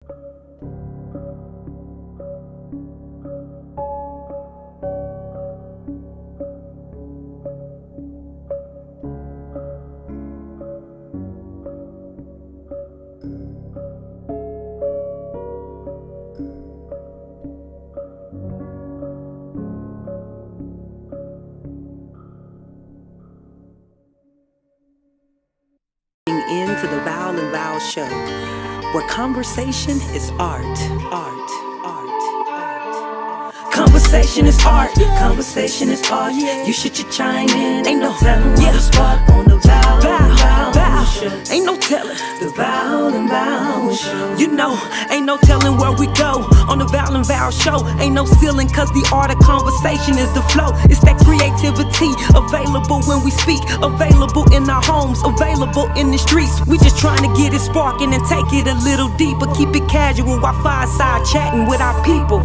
Into the Val and Val show, where conversation is art, art, art, art. Conversation is art, conversation is art. You should chime in, ain't no telling what to start on the Val and Val show. Ain't no telling the Val and Val show. You know, ain't no telling where we go on the Val and Val show. Ain't no ceiling, cause the art of conversation is the flow. It's that creativity available when we speak, available in our homes, available in the streets. We just trying to get it sparking and take it a little deeper. Keep it casual while fireside chatting with our people.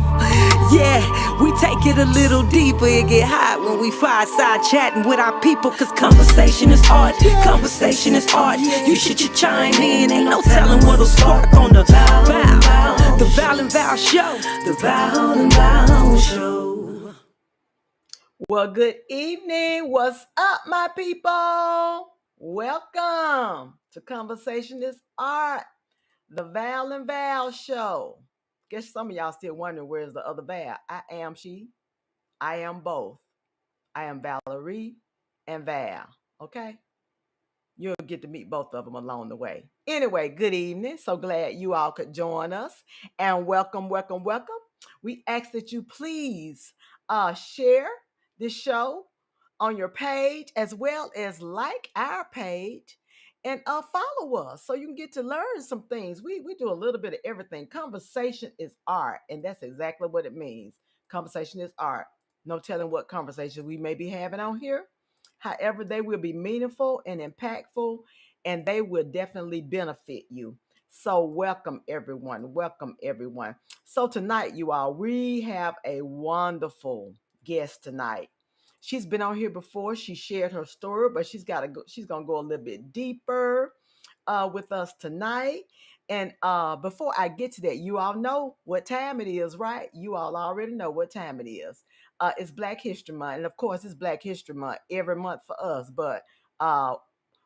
Yeah, we take it a little deeper. It get hot when we fireside chatting with our people. Cause conversation is art, conversation is art. You should chime in, ain't no telling what'll spark on the Val, the Val and Val show, the Val and Val show. Well, good evening. What's up, my people? Welcome to Conversation is Art, the Val and Val show. Guess some of y'all still wondering where's the other Val. I am she. I am both. I am Valerie and Val. Okay? You'll get to meet both of them along the way. Anyway, good evening. So glad you all could join us. And welcome, welcome, welcome. We ask that you please share this show on your page as well as like our page and follow us so you can get to learn some things. We do a little bit of everything. Conversation is art, and that's exactly what it means. Conversation is art. No telling what conversations we may be having on here. However, they will be meaningful and impactful, and they will definitely benefit you. So, welcome everyone. Welcome everyone. So, tonight, you all, we have a wonderful guest tonight. She's been on here before. She shared her story, but she's got to go. She's gonna go a little bit deeper with us tonight. And before I get to that, you all know what time it is, right? You all already know what time it is. It's Black History Month, and of course, it's Black History Month every month for us. But uh,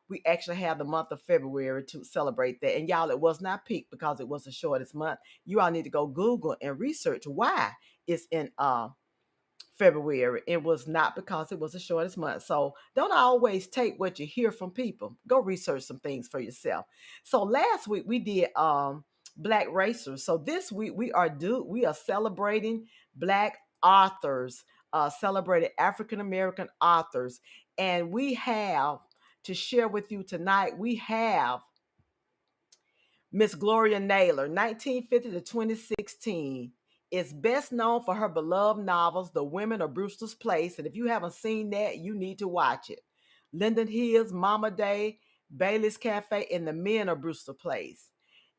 we actually have the month of February to celebrate that. And y'all, it was not peak because it was the shortest month. You all need to go Google and research why it's in February. It was not because it was the shortest month. So don't always take what you hear from people. Go research some things for yourself. So last week we did Black Racers. So this week we are celebrating Black authors, celebrated African American authors, and we have to share with you tonight. We have Miss Gloria Naylor, 1950 to 2016, is best known for her beloved novels, The Women of Brewster's Place. And if you haven't seen that, you need to watch it. Linden Hills, Mama Day, Bailey's Cafe, and The Men of Brewster Place.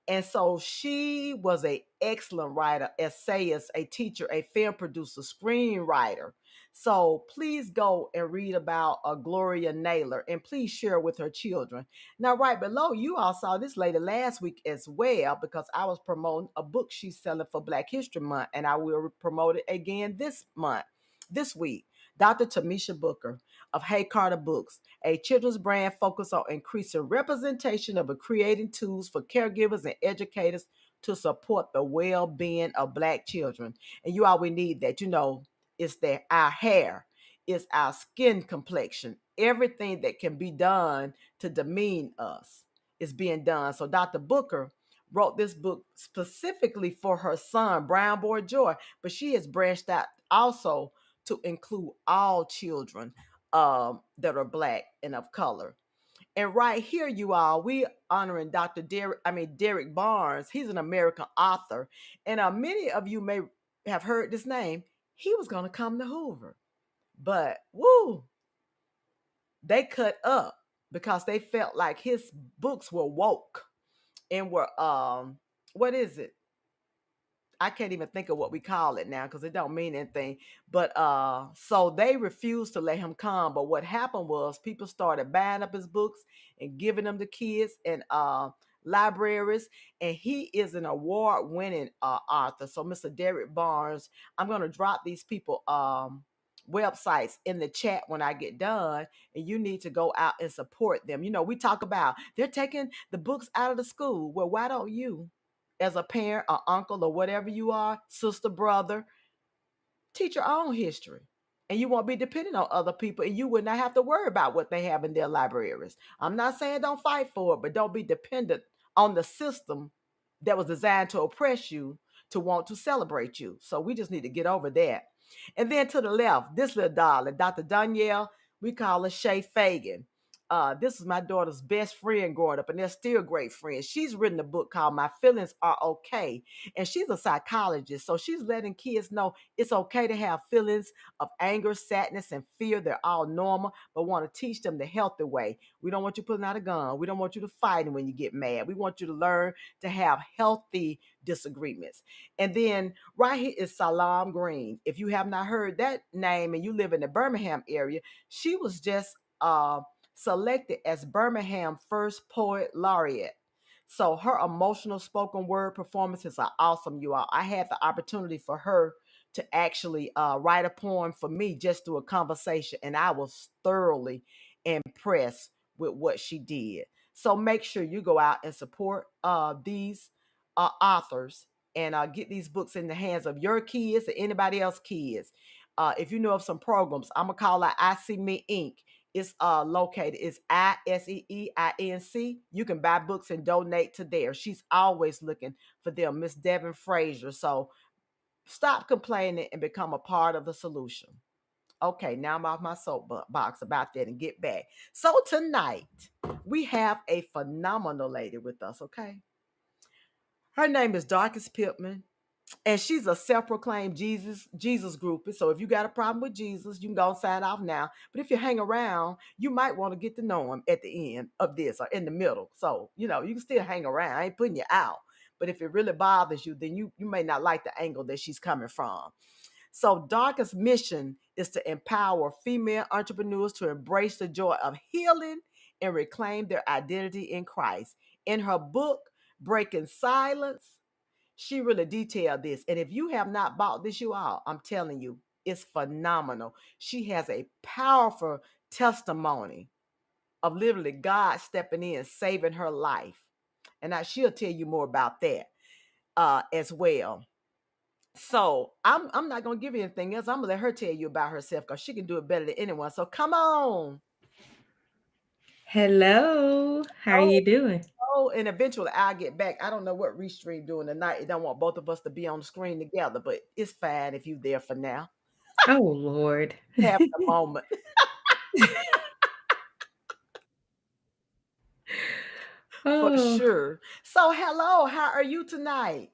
And so she was an excellent writer, essayist, a teacher, a film producer, screenwriter. So please go and read about Gloria Naylor and please share with her children. Now, right below, you all saw this lady last week as well because I was promoting a book she's selling for Black History Month, and I will promote it again this week. Dr. Tamisha Booker of Hey Carter Books, a children's brand focused on increasing representation of creating tools for caregivers and educators to support the well-being of Black children. And you all, we need that. You know, it's that our hair, it's our skin complexion, everything that can be done to demean us is being done. So Dr. Booker wrote this book specifically for her son, Brown Boy Joy, but she has branched out also to include all children that are Black and of color. And right here, you all, we honoring Derek Barnes. He's an American author, and many of you may have heard this name. He was going to come to Hoover, but woo, they cut up because they felt like his books were woke and were what is it? I can't even think of what we call it now because it don't mean anything. But so they refused to let him come. But what happened was people started buying up his books and giving them to kids. And libraries, and he is an award-winning author. So, Mr. Derek Barnes, I'm going to drop these people websites in the chat when I get done, and you need to go out and support them. We talk about they're taking the books out of the school. Well, why don't you, as a parent or uncle or whatever you are, sister, brother, teach your own history, and you won't be dependent on other people, and you would not have to worry about what they have in their libraries. I'm not saying don't fight for it, but don't be dependent on the system that was designed to oppress you to want to celebrate you. So we just need to get over that. And then to the left, this little darling, Dr. Danielle, we call her Shay Fagan. This is my daughter's best friend growing up, and they're still great friends. She's written a book called My Feelings Are Okay, and she's a psychologist. So she's letting kids know it's okay to have feelings of anger, sadness, and fear. They're all normal, but want to teach them the healthy way. We don't want you pulling out a gun. We don't want you to fight when you get mad. We want you to learn to have healthy disagreements. And then right here is Salam Green. If you have not heard that name and you live in the Birmingham area, she was just selected as Birmingham first poet laureate. So her emotional spoken word performances are awesome, you all. I had the opportunity for her to actually write a poem for me just through a conversation, and I was thoroughly impressed with what she did. So make sure you go out and support these authors, and get these books in the hands of your kids or anybody else's kids. If you know of some programs, I'm gonna call it I See Me Inc. It's located. It's ISEEINC. You can buy books and donate to there. She's always looking for them, Miss Devin Frazier. So stop complaining and become a part of the solution. Okay, now I'm off my soapbox about that and get back. So tonight we have a phenomenal lady with us. Okay, her name is Dorcas Pittman, and she's a self-proclaimed Jesus groupie. So if you got a problem with Jesus, you can go and sign off now. But if you hang around, you might want to get to know him at the end of this or in the middle. So you can still hang around. I ain't putting you out. But if it really bothers you, then you may not like the angle that she's coming from. So Darkest mission is to empower female entrepreneurs to embrace the joy of healing and reclaim their identity in Christ. In her book, Breaking Silence, she really detailed this. And if you have not bought this, you all, I'm telling you, it's phenomenal. She has a powerful testimony of literally God stepping in, saving her life. And she'll tell you more about that as well. So I'm not gonna give you anything else. I'm gonna let her tell you about herself because she can do it better than anyone. So come on. Hello, how are Oh, you doing? and eventually I'll get back. I don't know what Restream doing tonight. It don't want both of us to be on the screen together, but it's fine if you there for now. Oh Lord. Having a moment. For Oh, sure. So hello, how are you tonight?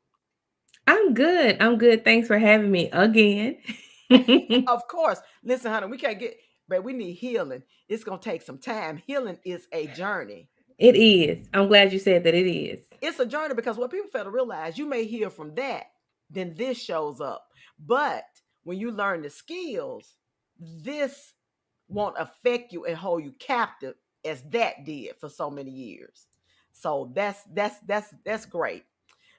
I'm good. I'm good. Thanks for having me again. Of course. Listen, honey, we can't get, but we need healing. It's gonna take some time. Healing is a journey. It is. I'm glad you said that it is. It's a journey because what people fail to realize, you may hear from that, then this shows up. But when you learn the skills, this won't affect you and hold you captive as that did for so many years. So that's great.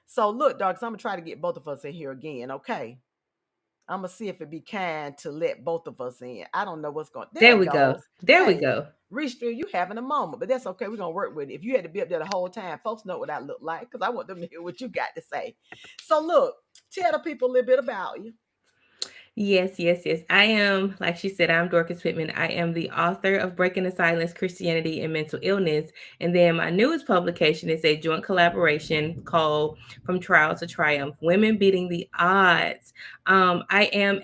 So look, dogs, I'm gonna try to get both of us in here again, okay? I'm gonna see if it be kind to let both of us in. I don't know what's going. There There it we go. goes. There we Hey, go. Restream, you having a moment, but that's okay. We're gonna work with it. If you had to be up there the whole time, folks know what I look like because I want them to hear what you got to say. So look, tell the people a little bit about you. Yes, yes, yes. I am, like she said, I'm Dorcas Pittman. I am the author of Breaking the Silence, Christianity and Mental Illness. And then my newest publication is a joint collaboration called From Trial to Triumph, Women Beating the Odds. I am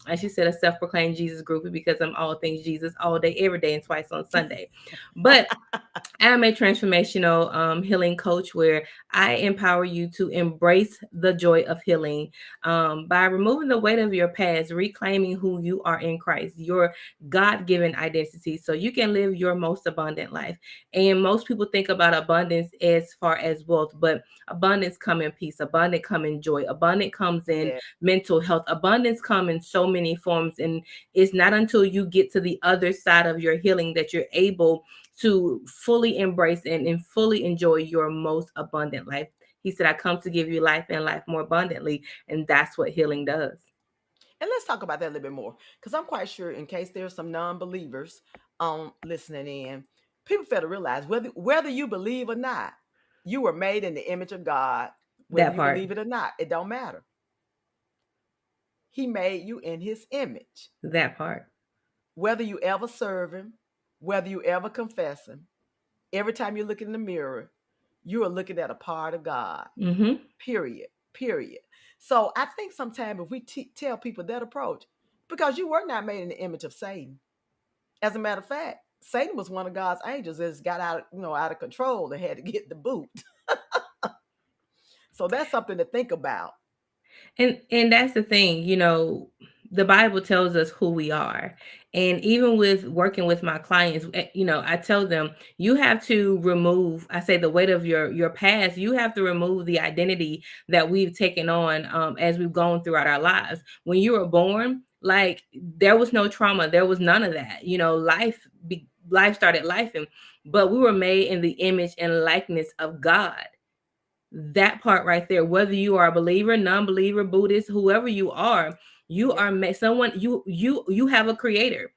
as she said, a self-proclaimed Jesus groupie because I'm all things Jesus all day, every day, and twice on Sunday. But I am a transformational healing coach where I empower you to embrace the joy of healing by removing the weight of your past, reclaiming who you are in Christ, your God given identity, so you can live your most abundant life. And most people think about abundance as far as wealth, but abundance come in peace, abundance come in joy, abundance comes in Yeah, mental health, abundance come in so many forms. And it's not until you get to the other side of your healing that you're able to fully embrace and fully enjoy your most abundant life. He said, I come to give you life and life more abundantly. And that's what healing does. And let's talk about that a little bit more, because I'm quite sure, in case there's some non-believers listening in, people fail to realize whether you believe or not, you were made in the image of God. Whether That you part. believe it or not, it don't matter. He made you in His image. That part. Whether you ever serve Him, whether you ever confess Him, every time you look in the mirror, you are looking at a part of God. Mm-hmm. Period. Period. So I think sometimes if we tell people that approach, because you were not made in the image of Satan. As a matter of fact, Satan was one of God's angels that got out of control and had to get the boot. So that's something to think about. And that's the thing, the Bible tells us who we are. And even with working with my clients, I tell them you have to remove, I say, the weight of your past. You have to remove the identity that we've taken on as we've gone throughout our lives. When you were born, like, there was no trauma, there was none of that. Life started life, but we were made in the image and likeness of God. That part right there, whether you are a believer, non-believer, Buddhist, whoever you are, you Yeah. are someone, you have a creator.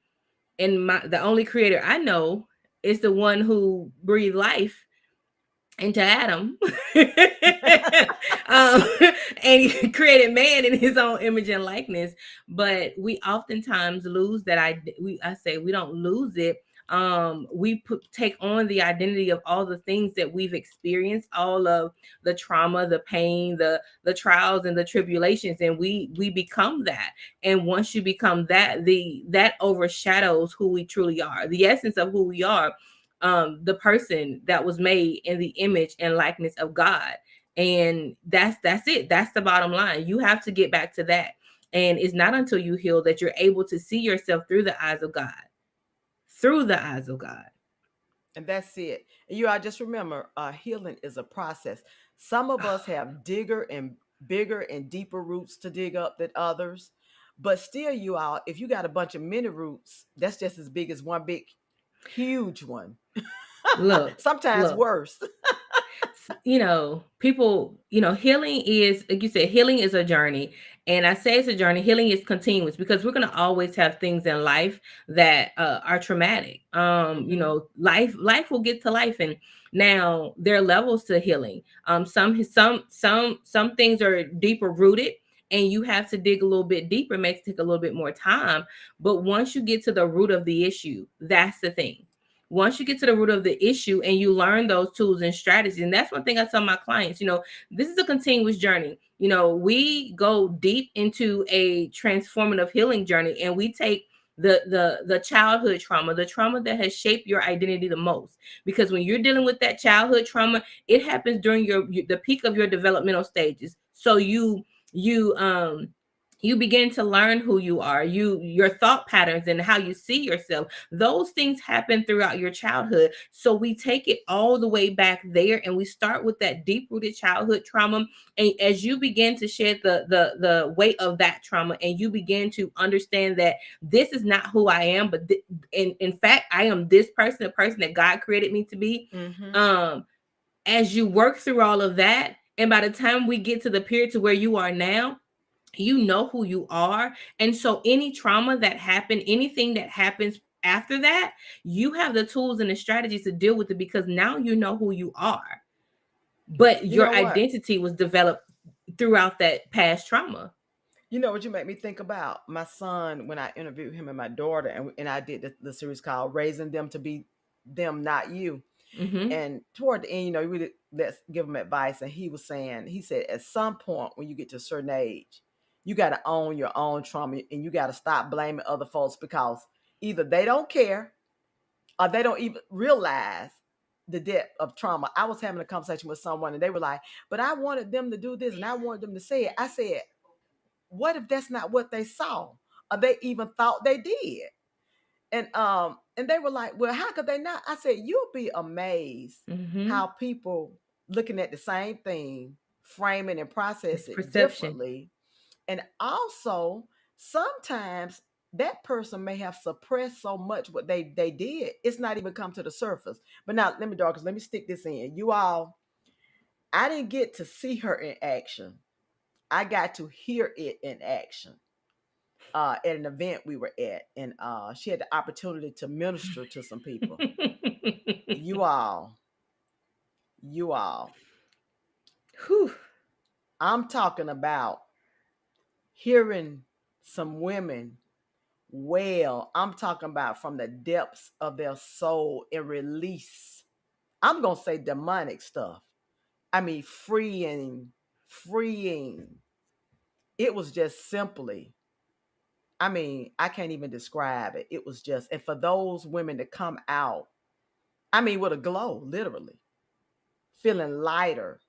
And the only creator I know is the one who breathed life into Adam. um, and he created man in his own image and likeness. But we oftentimes lose that. I say we don't lose it. We take on the identity of all the things that we've experienced, all of the trauma, the pain, the trials and the tribulations, and we become that. And once you become that, that overshadows who we truly are, the essence of who we are, the person that was made in the image and likeness of God. And that's it. That's the bottom line. You have to get back to that. And it's not until you heal that you're able to see yourself through the eyes of God. Through the eyes of God. And that's it. And I just remember, healing is a process. Some of us have bigger and deeper roots to dig up than others. But still, if you got a bunch of mini roots, that's just as big as one big, huge one. Look, Sometimes look. worse. People, healing is, like you said, healing is a journey. And I say it's a journey. Healing is continuous because we're going to always have things in life that are traumatic. Hmm. Life will get to life. And now there are levels to healing. Some things are deeper rooted, and you have to dig a little bit deeper. It may take a little bit more time. But once you get to the root of the issue, that's the thing. Once you get to the root of the issue and you learn those tools and strategies, and that's one thing I tell my clients, this is a continuous journey. We go deep into a transformative healing journey, and we take the childhood trauma, the trauma that has shaped your identity the most. Because when you're dealing with that childhood trauma, it happens during the peak of your developmental stages. So you begin to learn who you are, your thought patterns and how you see yourself. Those things happen throughout your childhood. So we take it all the way back there, and we start with that deep rooted childhood trauma. And as you begin to shed the weight of that trauma, and you begin to understand that this is not who I am, but in fact I am this person, the person that God created me to be. Hmm. As you work through all of that, and by the time we get to the period to where you are now, you know who you are. And so any trauma that happened, anything that happens after that, you have the tools and the strategies to deal with it, because now you know who you are. But You your know what? identity was developed throughout that past trauma. You know what you make me think about? My son, when I interviewed him and my daughter, and I did the series called Raising Them to Be Them, Not You. Mm-hmm. And toward the end, you really let's give him advice. And he said, at some point when you get to a certain age, you got to own your own trauma, and you got to stop blaming other folks, because either they don't care or they don't even realize the depth of trauma. I was having a conversation with someone, and they were like, but I wanted them to do this and I wanted them to say it. I said, what if that's not what they saw or they even thought they did? And they were like, well, how could they not? I said, you'll be amazed Mm-hmm. how people looking at the same thing, framing and process It's it perception. differently. And also, sometimes that person may have suppressed so much what they did. It's not even come to the surface. But now let me, Dorcas, let me stick this in. You all, I didn't get to see her in action. I got to hear it in action at an event we were at, and she had the opportunity to minister to some people. You all, you all, Whew. I'm talking about hearing some women well. I'm talking about from the depths of their soul and release. I'm gonna say demonic stuff. I mean, freeing. It was just simply, I mean, I can't even describe it. It was just, and for those women to come out, I mean, with a glow, literally, feeling lighter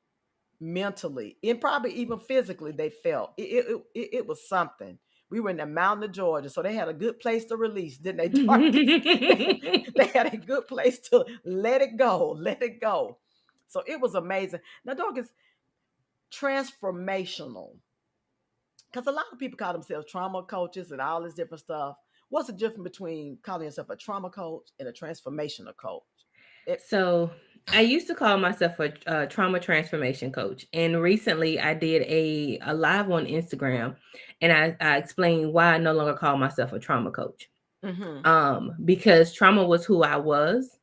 mentally and probably even physically, they felt it was something. We were in the mountain of Georgia, so they had a good place to release, didn't they, Dorcas? They had a good place to let it go, let it go. So it was amazing. Now, Dorcas, transformational, because a lot of people call themselves trauma coaches and all this different stuff. What's the difference between calling yourself a trauma coach and a transformational coach? It, So I used to call myself a trauma transformation coach, and recently I did a live on Instagram, and I explained why I no longer call myself a trauma coach. mm-hmm. Because trauma was who I was.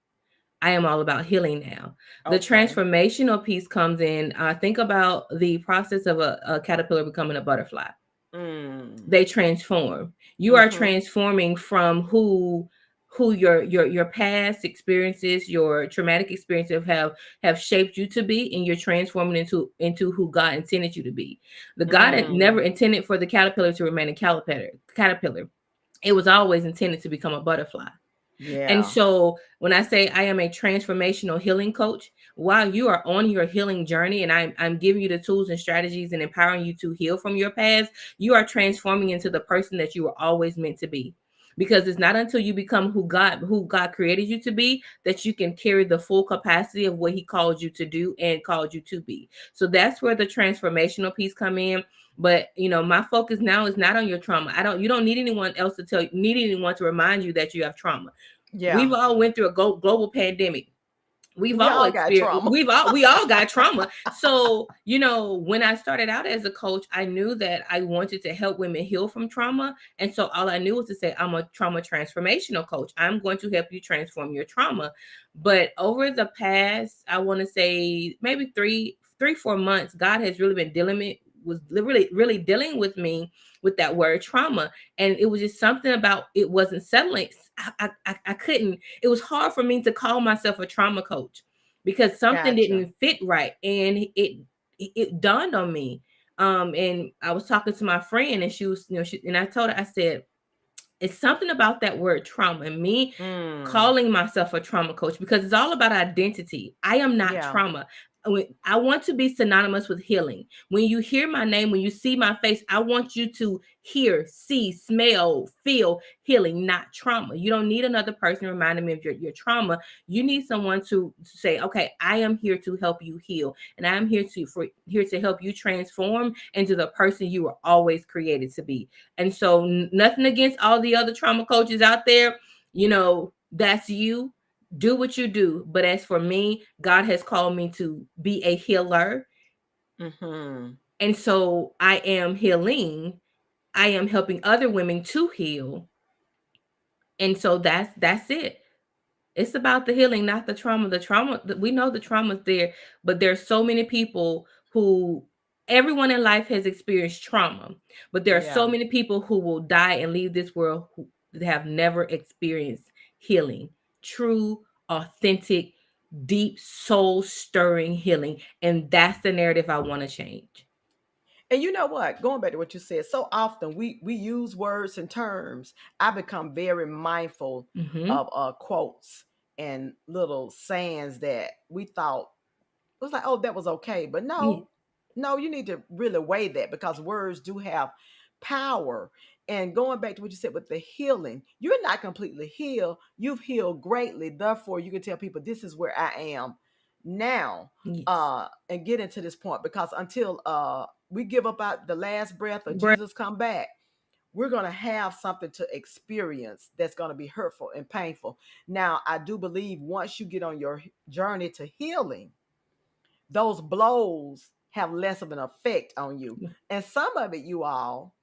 I am all about healing now. The Okay. transformational piece comes in. Think about the process of a caterpillar becoming a butterfly. Mm. They transform. You are Mm-hmm. transforming from who your past experiences, your traumatic experiences have shaped you to be, and you're transforming into who God intended you to be. The God never Mm. intended for the caterpillar to remain a caterpillar. It was always intended to become a butterfly. And Yeah. so when I say I am a transformational healing coach, while you are on your healing journey and I'm giving you the tools and strategies and empowering you to heal from your past, you are transforming into the person that you were always meant to be. Because it's not until you become who God created you to be that you can carry the full capacity of what he called you to do and called you to be. So that's where the transformational piece come in. But my focus now is not on your trauma. You don't need anyone else to need anyone to remind you that you have trauma. We've Yeah. all went through a global pandemic. We've We all all got experienced. trauma. We all got trauma. So when I started out as a coach, I knew that I wanted to help women heal from trauma, and so all I knew was to say I'm a trauma transformational coach. I'm going to help you transform your trauma. But over the past, I want to say maybe 4 months, God has really been really dealing with me with that word trauma, and it was just something about it wasn't settling. I couldn't. It was hard for me to call myself a trauma coach because something Gotcha. didn't fit right, and it dawned on me. And I was talking to my friend, and she was, and I told her, I said, it's something about that word trauma and me Mm. calling myself a trauma coach because it's all about identity. I am not Yeah. trauma. I want to be synonymous with healing. When you hear my name, when you see my face, I want you to hear, see, smell, feel healing, not trauma. You don't need another person reminding me of your trauma. You need someone to say, okay, I am here to help you heal, and I am here to help you transform into the person you were always created to be. And so, nothing against all the other trauma coaches out there. That's you. Do what you do. But as for me, God has called me to be a healer. Mm-hmm. And so I am healing. I am helping other women to heal. And so that's it. It's about the healing, not the trauma. The trauma, we know the trauma's there, but there's so many people who everyone in life has experienced trauma, but there are so Yeah. many people who will die and leave this world who have never experienced healing, true, authentic, deep, soul stirring healing. And that's the narrative I want to change. And you know what? Going back to what you said, so often we use words and terms. I become very mindful Mm-hmm. of quotes and little sayings that we thought was like, oh, that was okay. But Yeah. no, no, you need to really weigh that because words do have power. And going back to what you said with the healing, you're not completely healed. You've healed greatly. Therefore, you can tell people this is where I am now. Yes. And get into this point because until we give up out the last breath of Breath. Jesus come back, we're going to have something to experience that's going to be hurtful and painful. Now, I do believe once you get on your journey to healing, those blows have less of an effect on you. And some of it, you all,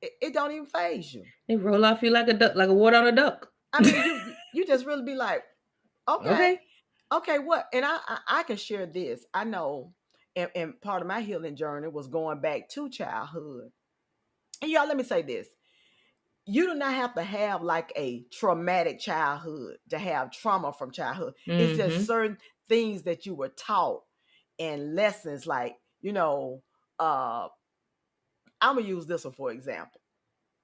it don't even phase you. They roll off you like a duck, like a water on a duck. I mean, you just really be like, okay, Okay. okay, what? And I can share this. I know, and part of my healing journey was going back to childhood. And y'all, let me say this: you do not have to have like a traumatic childhood to have trauma from childhood. It's just Mm-hmm. certain things that you were taught and lessons, like uh, I'm gonna use this one for example.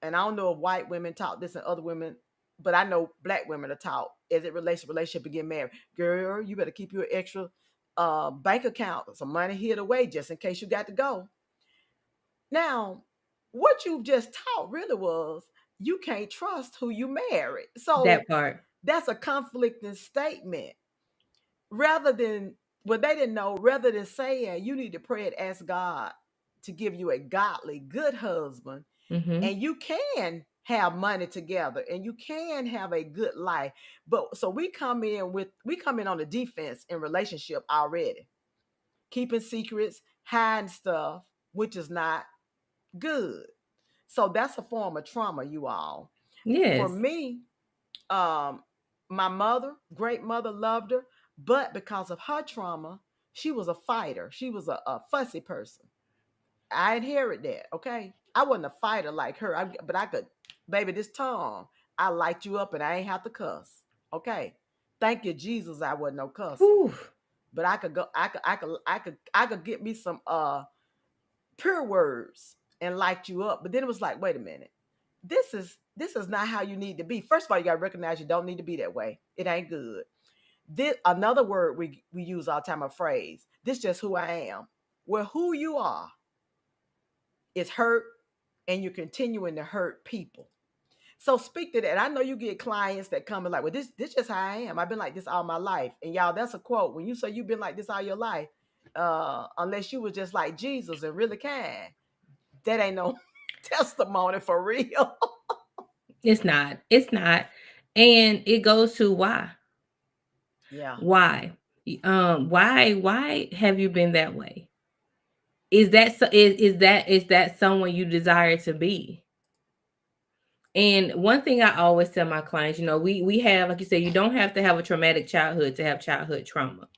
And I don't know if white women taught this and other women, but I know black women are taught as it relates to relationship and getting married. Girl, you better keep your extra bank account, some money hid away just in case you got to go. Now, what you just taught really was you can't trust who you married. So That part. that's a conflicting statement. Rather than what they didn't know, rather than saying you need to pray and ask God to give you a godly, good husband, Mm-hmm. and you can have money together and you can have a good life. But so we come in on the defense in relationship already, keeping secrets, hiding stuff, which is not good. So that's a form of trauma, you all. For Yes. me, um, my mother, great mother, loved her, but because of her trauma, she was a fighter. She was a fussy person. I inherit that. Okay, I wasn't a fighter like her, but I could, baby, this tongue, I light you up, and I ain't have to cuss. Okay, thank you, Jesus. I wasn't no cusser, Whew. but I could go. I could get me some pure words and light you up. But then it was like, wait a minute, this is not how you need to be. First of all, you gotta recognize you don't need to be that way. It ain't good. This another word we use all the time, a phrase. This just who I am. Well, who you are is hurt, and you're continuing to hurt people. So speak to that. I know you get clients that come and like, well, this just how I am. I've been like this all my life. And y'all, that's a quote. When you say you've been like this all your life, unless you was just like Jesus and really kind, that ain't no testimony for real. It's not. It's not. And it goes to why. Yeah. Why? Why have you been that way? Is that someone you desire to be? And one thing I always tell my clients, we have, like you said, you don't have to have a traumatic childhood to have childhood trauma.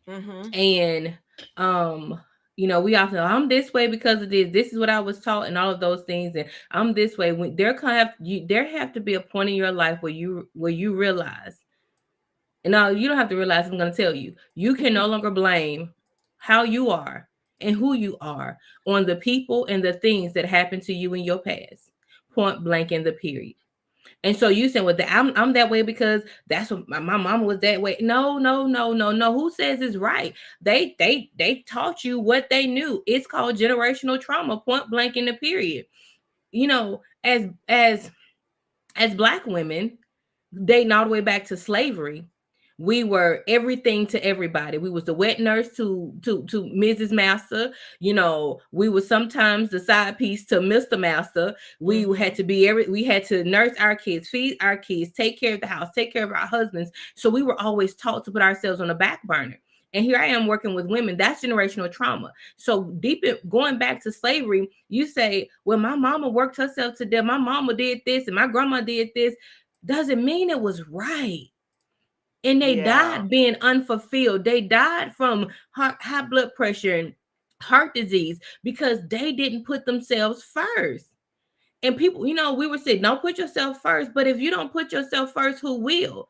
Mm-hmm. And um, we often, I'm this way because of this. This is what I was taught, and all of those things. And I'm this way. When there have to be a point in your life where you realize. And now you don't have to realize. I'm going to tell you. You can no longer blame how you are and who you are on the people and the things that happened to you in your past. Point blank in the period. And so you saying, well, I'm that way because that's what my mama was that way. No, no, no, no, no. Who says it's right? They taught you what they knew. It's called generational trauma. Point blank in the period. As Black women, dating all the way back to slavery, we were everything to everybody. We was the wet nurse to Mrs. Master. We were sometimes the side piece to Mr. Master. We had to be we had to nurse our kids, feed our kids, take care of the house, take care of our husbands. So we were always taught to put ourselves on the back burner. And here I am working with women. That's generational trauma. So going back to slavery, you say, well, my mama worked herself to death. My mama did this and my grandma did this. Doesn't mean it was right. And they Yeah. died being unfulfilled. They died from high blood pressure and heart disease because they didn't put themselves first. And people, we were saying, don't put yourself first. But if you don't put yourself first, who will?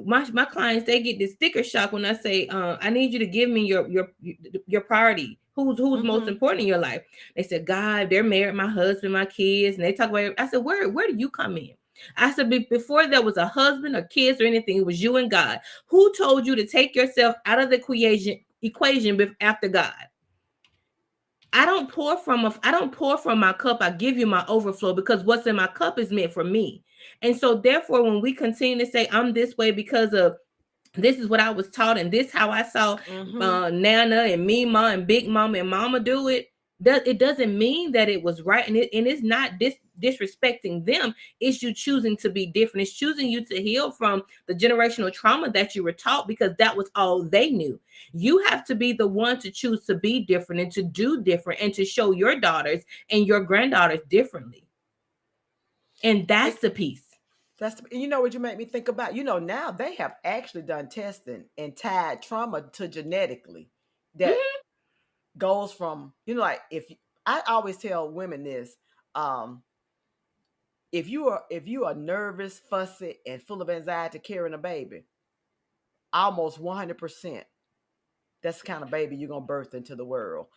My clients, they get this sticker shock when I say, I need you to give me your priority. Who's most Mm-hmm. important in your life? They said, God, they're married, my husband, my kids, and they talk about it. I said, where do you come in? I said, before there was a husband or kids or anything, it was you and God. Who told you to take yourself out of the equation after God? I don't pour from my cup. I give you my overflow because what's in my cup is meant for me. And so therefore, when we continue to say I'm this way because of this is what I was taught and this how I saw Mm-hmm. Nana and Mima and Big Mama and Mama do it, It doesn't mean that it was right, and it's not disrespecting them. It's you choosing to be different. It's choosing you to heal from the generational trauma that you were taught, because that was all they knew. You have to be the one to choose to be different and to do different and to show your daughters and your granddaughters differently. And And that's the piece. you know what you make me think about? You know, now they have actually done testing and tied trauma to genetically that Mhm. goes from, like I always tell women this, um, if you are nervous, fussy, and full of anxiety carrying a baby, almost 100%, that's the kind of baby you're gonna birth into the world.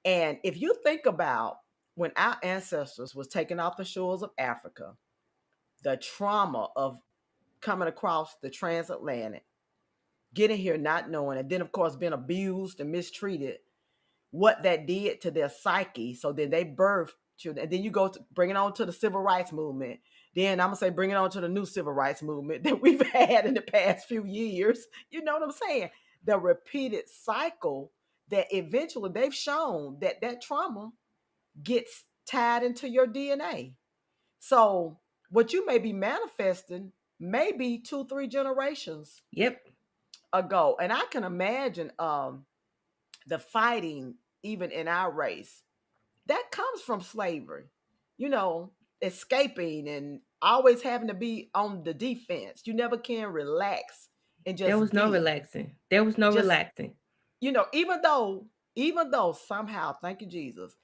And if you think about when our ancestors was taken off the shores of Africa, the trauma of coming across the transatlantic, getting here not knowing, and then of course being abused and mistreated, what that did to their psyche. So then they birthed children, and then you go to bring it on to the civil rights movement. Then I'm gonna say bring it on to the new civil rights movement that we've had in the past few years. You know what I'm saying? The repeated cycle that eventually they've shown that that trauma gets tied into your DNA. So what you may be manifesting may be 2, 3 generations Yep. ago. And I can imagine the fighting even in our race that comes from slavery, you know, escaping and always having to be on the defense. You never can relax and There just was no give. relaxing. There was no Just, relaxing. even though somehow, thank you, Jesus,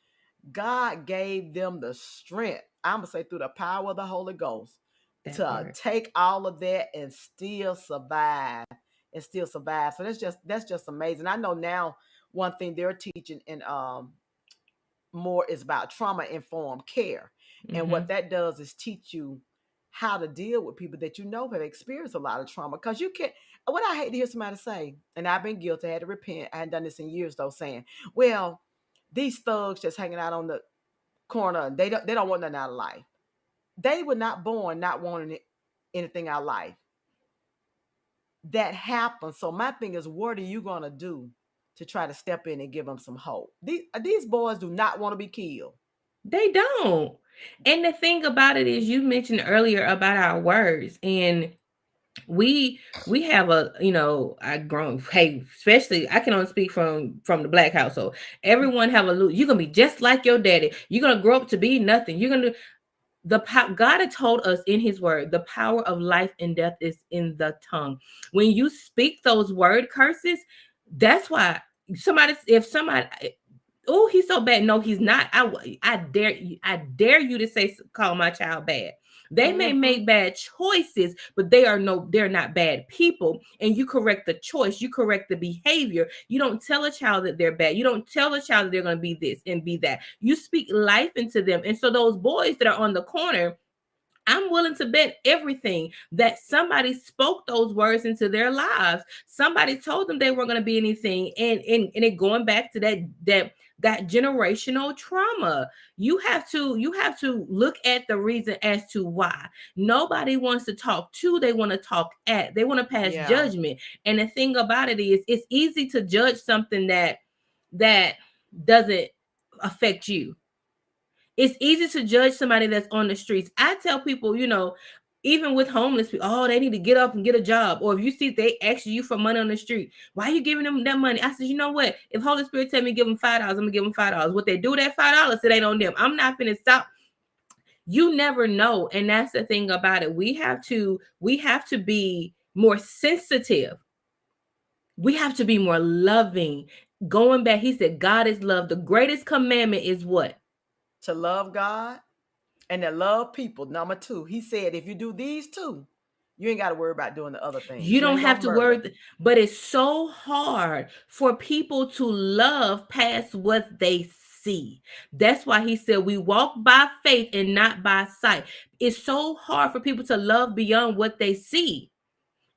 God gave them the strength, I'm gonna say through the power of the Holy Ghost, That to part. take all of that and still survive So that's just amazing. I know now one thing they're teaching in more is about trauma informed care. And what Hmm. that does is teach you how to deal with people that you know have experienced a lot of trauma. Because you can't, what I hate to hear somebody say, and I've been guilty, I had to repent. I hadn't done this in years though, saying, well, these thugs just hanging out on the corner, they don't want nothing out of life. They were not born not wanting anything out of life. That happens. So my thing is, what are you gonna do to try to step in and give them some hope? These boys do not want to be killed. They don't. And the thing about it is, you mentioned earlier about our words, and we have a, I grown, hey, especially I can only speak from the black household. Everyone have you're gonna be just like your daddy. You're gonna grow up to be nothing. You're gonna God had told us in his word, the power of life and death is in the tongue. When you speak those word curses, that's why if somebody, oh, he's so bad. No, he's not. I dare you to call my child bad. They may Mm-hmm. make bad choices, but they're not bad people. And you correct the choice, you correct the behavior. You don't tell a child that they're bad. You don't tell a child that they're going to be this and be that. You speak life into them. And so those boys that are on the corner, I'm willing to bet everything that somebody spoke those words into their lives. Somebody told them they weren't going to be anything, and it going back to that generational trauma. You have to look at the reason as to why. Nobody wants to talk to, they want to talk at. They want to pass Yeah. judgment. And the thing about it is, it's easy to judge something that doesn't affect you. It's easy to judge somebody that's on the streets. I tell people, even with homeless people, oh, they need to get up and get a job. Or if you see they ask you for money on the street, why are you giving them that money? I said, you know what? If Holy Spirit tell me give them $5, I'm gonna give them $5. What they do with that $5, it ain't on them. I'm not finna stop. You never know, and that's the thing about it. We have to be more sensitive. We have to be more loving. Going back, he said, God is love. The greatest commandment is what? To love God and to love people. Number two, he said, if you do these two, you ain't got to worry about doing the other things. You You don't ain't have gonna to murder. worry, but it's so hard for people to love past what they see. That's why he said we walk by faith and not by sight. It's so hard for people to love beyond what they see.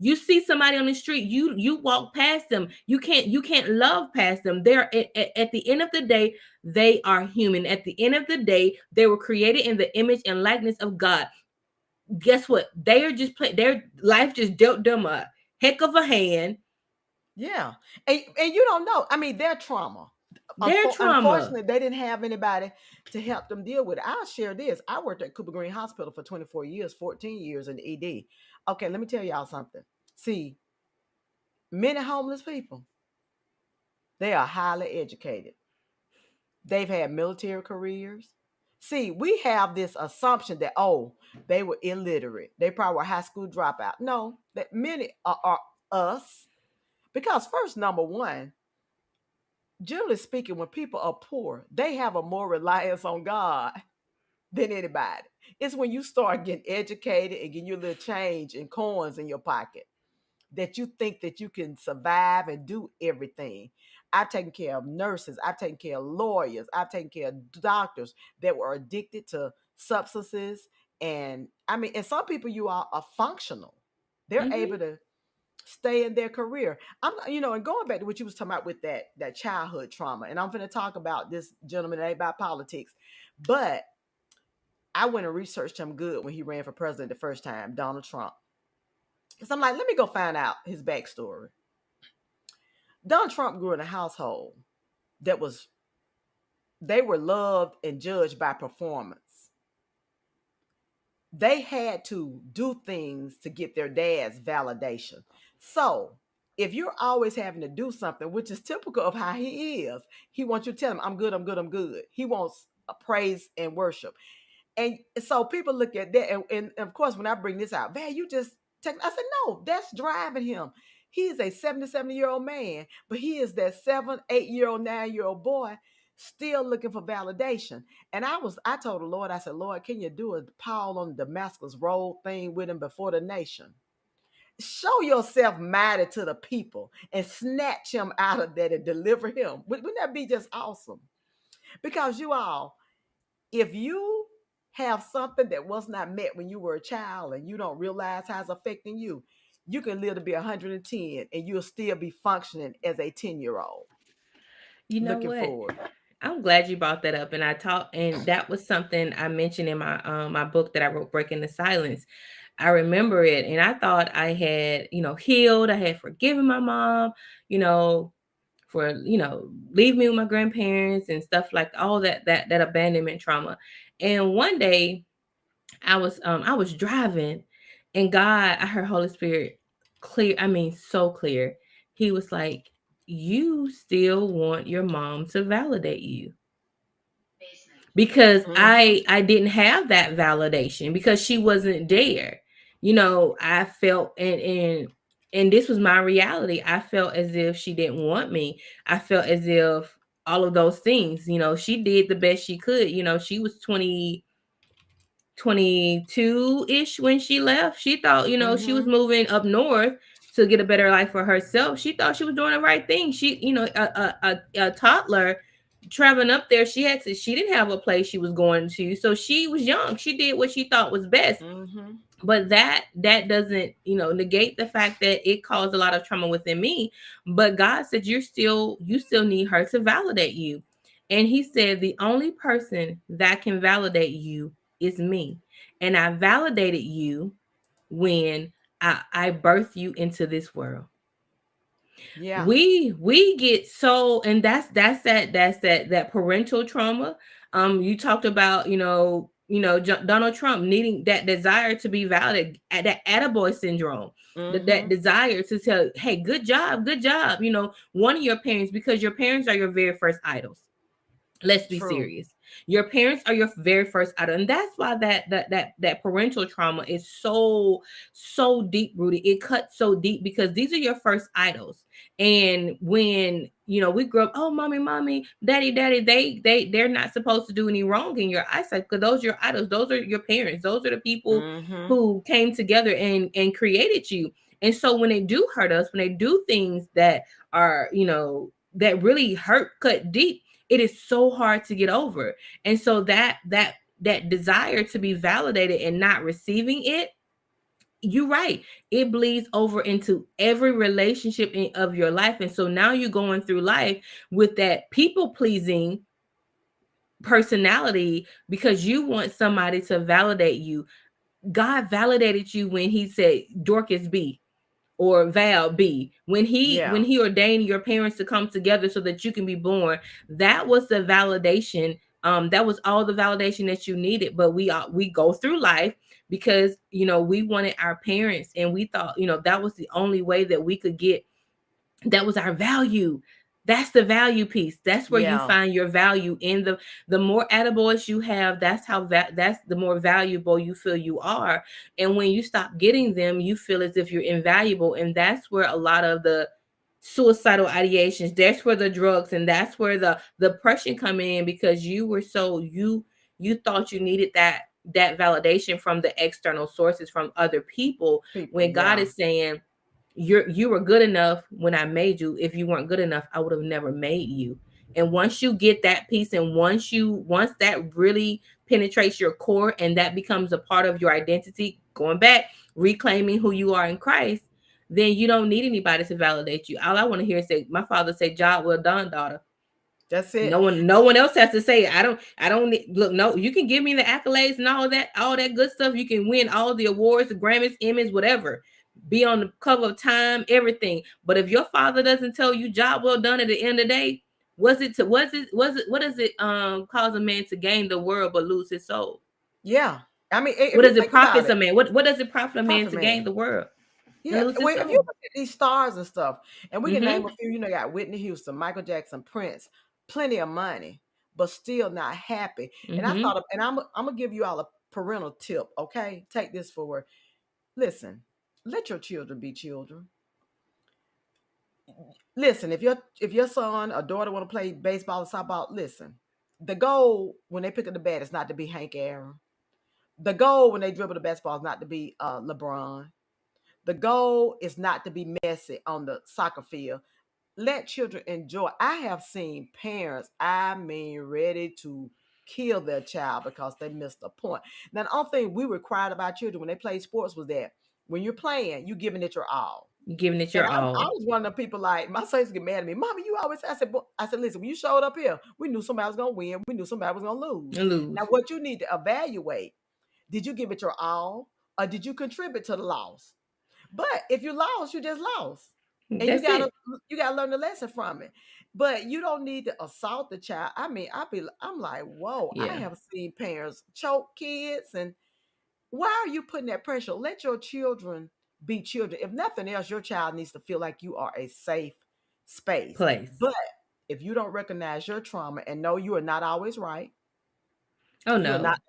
You see somebody on the street, you walk past them. You can't love past them. They're at the end of the day, they are human. At the end of the day, they were created in the image and likeness of God. Guess what? They are just their life just dealt them a heck of a hand. Yeah. And you don't know. I mean, their trauma. Their trauma. Unfortunately, they didn't have anybody to help them deal with it. I'll share this. I worked at Cooper Green Hospital for 24 years, 14 years in the ED. Okay, let me tell y'all something. See, many homeless people, they are highly educated. They've had military careers. See, we have this assumption that, oh, they were illiterate. They probably were high school dropout. No, that many are us. Because first, number one, generally speaking, when people are poor, they have a more reliance on God than anybody. It's when you start getting educated and getting your little change and coins in your pocket that you think that you can survive and do everything. I've taken care of nurses, I've taken care of lawyers, I've taken care of doctors that were addicted to substances. And I mean, and some people you are functional. They're able Mm-hmm. to stay in their career. And going back to what you was talking about with that childhood trauma, and I'm going to talk about this gentleman. It ain't about politics, but I went and researched him good when he ran for president the first time, Donald Trump. Because I'm like, let me go find out his backstory. Donald Trump grew in a household that was, they were loved and judged by performance. They had to do things to get their dad's validation. So if you're always having to do something, which is typical of how he is, he wants you to tell him, I'm good, I'm good, I'm good. He wants a praise and worship. And so people look at that, and of course, when I bring this out, man, you just take. I said, no, that's driving him. He is a 77-year-old man, but he is that 7, 8-year-old, 9-year-old boy still looking for validation. And I told the Lord, I said, Lord, can you do a Paul on the Damascus Road thing with him before the nation? Show yourself mighty to the people and snatch him out of that and deliver him. Wouldn't that be just awesome? Because you all, if you have something that was not met when you were a child and you don't realize how it's affecting you, you can live to be 110 and you'll still be functioning as a 10-year-old. You know Looking what? forward. I'm glad you brought that up, and I talked, and that was something I mentioned in my book that I wrote, Breaking the Silence. I remember it, and I thought I had, healed. I had forgiven my mom, you know, for leave me with my grandparents and stuff, like all that abandonment trauma. And one day I was driving, and God, I heard Holy Spirit clear, I mean so clear. He was like, you still want your mom to validate you, because Mm-hmm. I didn't have that validation because she wasn't there. I felt, and this was my reality. I felt as if she didn't want me. I felt as if all of those things, she did the best she could. She was 22-ish when she left. She thought, she was Mm-hmm. moving up north to get a better life for herself. She thought she was doing the right thing. She, a toddler traveling up there, she didn't have a place she was going to. So she was young. She did what she thought was best. Mm-hmm. But that doesn't, negate the fact that it caused a lot of trauma within me. But God said, you still need her to validate you. And he said, the only person that can validate you is me. And I validated you when I birthed you into this world. Yeah. We get so, and that's that parental trauma. You talked about, Donald Trump needing that desire to be validated, at that attaboy syndrome, that Mm-hmm. desire to tell, hey, good job, one of your parents, because your parents are your very first idols. Let's be True. serious. Your parents are your very first idol, and that's why that parental trauma is so deep rooted. It cuts so deep because these are your first idols. And when we grow up, oh, mommy, daddy, they're not supposed to do any wrong in your eyesight, because those are your idols. Those are your parents. Those are the people Mm-hmm. who came together and created you. And so when they do hurt us, when they do things that are, that really hurt, cut deep, it is so hard to get over. And so that desire to be validated and not receiving it, you're right, it bleeds over into every relationship of your life. And so now you're going through life with that people pleasing personality because you want somebody to validate you. God validated you when he said, Dorcas, be or Val B. When Yeah. he ordained your parents to come together so that you can be born, that was the validation. That was all the validation that you needed. But we go through life because we wanted our parents, and we thought that was the only way that we could get. That was our value. That's the value piece. That's where you Yeah. find your value in the more attaboys you have. That's the more valuable you feel you are. And when you stop getting them, you feel as if you're invaluable. And that's where a lot of the suicidal ideations, that's where the drugs, and that's where the depression come in, because you thought you needed that validation from the external sources, from other people, People. when God Yeah. is saying you were good enough when I made you. If you weren't good enough, I would have never made you. And once you get that piece, and once that really penetrates your core, and that becomes a part of your identity, going back, reclaiming who you are in Christ, then you don't need anybody to validate you. All I want to hear is say, my father said, "Job well done, daughter." That's No it. one, no one else has to say it. I don't look. No, you can give me the accolades and all that good stuff. You can win all the awards, the Grammys, Emmys, whatever. Be on the cover of Time, everything. But if your father doesn't tell you job well done at the end of the day, what does it cause a man to gain the world but lose his soul? Yeah. I mean, What if you does it think about profit a it, man? What does it profit a man profit to gain man. the world and Yeah. lose his Well, if you soul? look at these stars and stuff, and we can name Mm-hmm. a few, you got Whitney Houston, Michael Jackson, Prince, plenty of money, but still not happy. And I Mm-hmm. thought, I'm gonna give you all a parental tip. Okay, take this forward. Listen, let your children be children. Listen, if your son or daughter want to play baseball or softball, listen. The goal when they pick up the bat is not to be Hank Aaron. The goal when they dribble the basketball is not to be LeBron. The goal is not to be Messi on the soccer field. Let children enjoy. I have seen parents, I mean, ready to kill their child because they missed a point. Now, the only thing we required of our children when they played sports was that when you're playing, you giving it your all. You're giving it And your I all. was one of the people like my sons get mad at me. Mama, you always I said, I said, listen, when you showed up here, we knew somebody was gonna win, we knew somebody was gonna lose. And Now, lose. what you need to evaluate, did you give it your all or did you contribute to the loss? But if you lost, you just lost. And you That's gotta it. you gotta learn the lesson from it. But you don't need to assault the child. I mean, I'm like, whoa, I Yeah. have seen parents choke kids. And why are you putting that pressure? Let your children be children. If nothing else, your child needs to feel like you are a safe space. Place. But if you don't recognize your trauma and know you are not always right, Oh you are no. not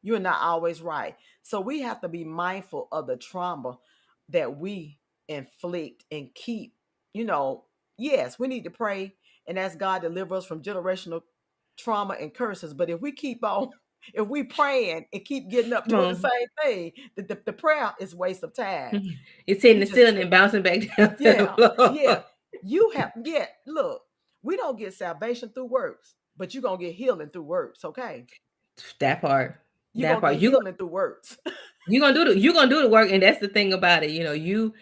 you're not always right. So we have to be mindful of the trauma that we inflict and keep. You know, yes, we need to pray and ask God to deliver us from generational trauma and curses. But if we keep on, if we praying and keep getting up Come doing the on. same thing, the prayer is a waste of time. It's hitting You the just ceiling and bouncing back down to the yeah, yeah. floor. Look, we don't get salvation through works, but you're gonna get healing through works, okay? That part. You're That gonna part. get healing through works. You're gonna do the work, and that's the thing about it. You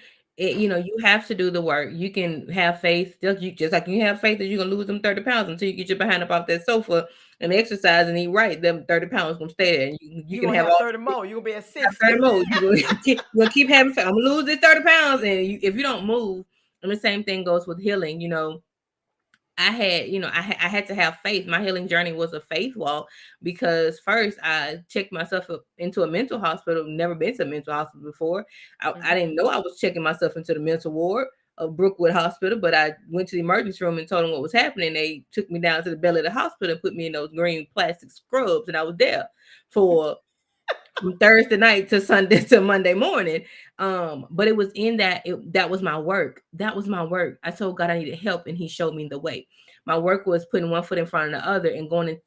have to do the work. You can have faith, just like you have faith that you're gonna lose them 30 pounds until you get your behind up off that sofa and exercise and eat right. Them 30 pounds gonna stay there. And you You're can gonna have have all 30 more. You're gonna be at have 60. 30 more. You're gonna keep having faith. I'm gonna lose this 30 pounds, and if you don't move, and the same thing goes with healing. I had to have faith. My healing journey was a faith walk, because first I checked myself up into a mental hospital. Never been to a mental hospital before. I Mhm. didn't know I was checking myself into the mental ward of Brookwood Hospital, but I went to the emergency room and told them what was happening. They took me down to the belly of the hospital and put me in those green plastic scrubs, and I was there for from Thursday night to Sunday to Monday morning. But it was in that was my work. That was my work. I told God I needed help, and He showed me the way. My work was putting one foot in front of the other and going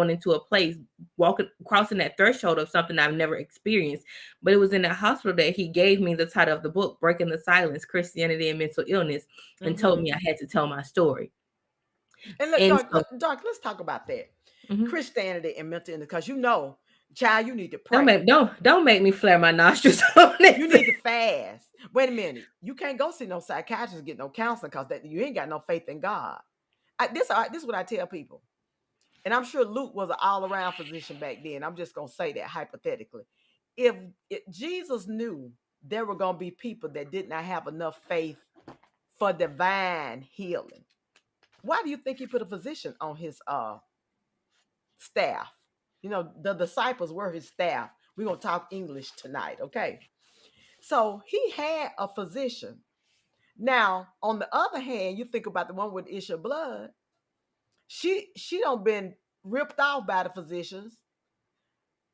into a place, walking, crossing that threshold of something I've never experienced. But it was in that hospital that He gave me the title of the book, Breaking the Silence: Christianity and Mental Illness, and told Mhm. me I had to tell my story. And look, And so, Doc, let's talk about that. mhm. Christianity and mental illness, because child, you need to don't pray. make don't don't make me flare my nostrils on this. You need to fast. Wait a minute. You can't go see no psychiatrist, get no counseling because that you ain't got no faith in God. This is what I tell people. And I'm sure Luke was an all-around physician back then. I'm just gonna say that hypothetically. If Jesus knew there were going to be people that did not have enough faith for divine healing. Why do you think he put a physician on his staff? You know, the disciples were his staff. We're going to talk English tonight, okay? So he had a physician. Now, on the other hand, you think about the one with the issue of blood. She don't been ripped off by the physicians,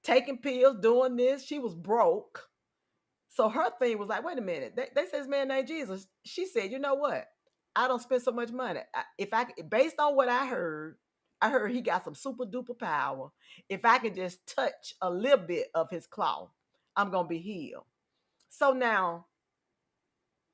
taking pills, doing this. She was broke. So her thing was like, wait a minute. They said this man named Jesus. She said, you know what? I don't spend so much money. If I based on what I heard he got some super duper power. If I can just touch a little bit of his cloth, I'm gonna be healed. So now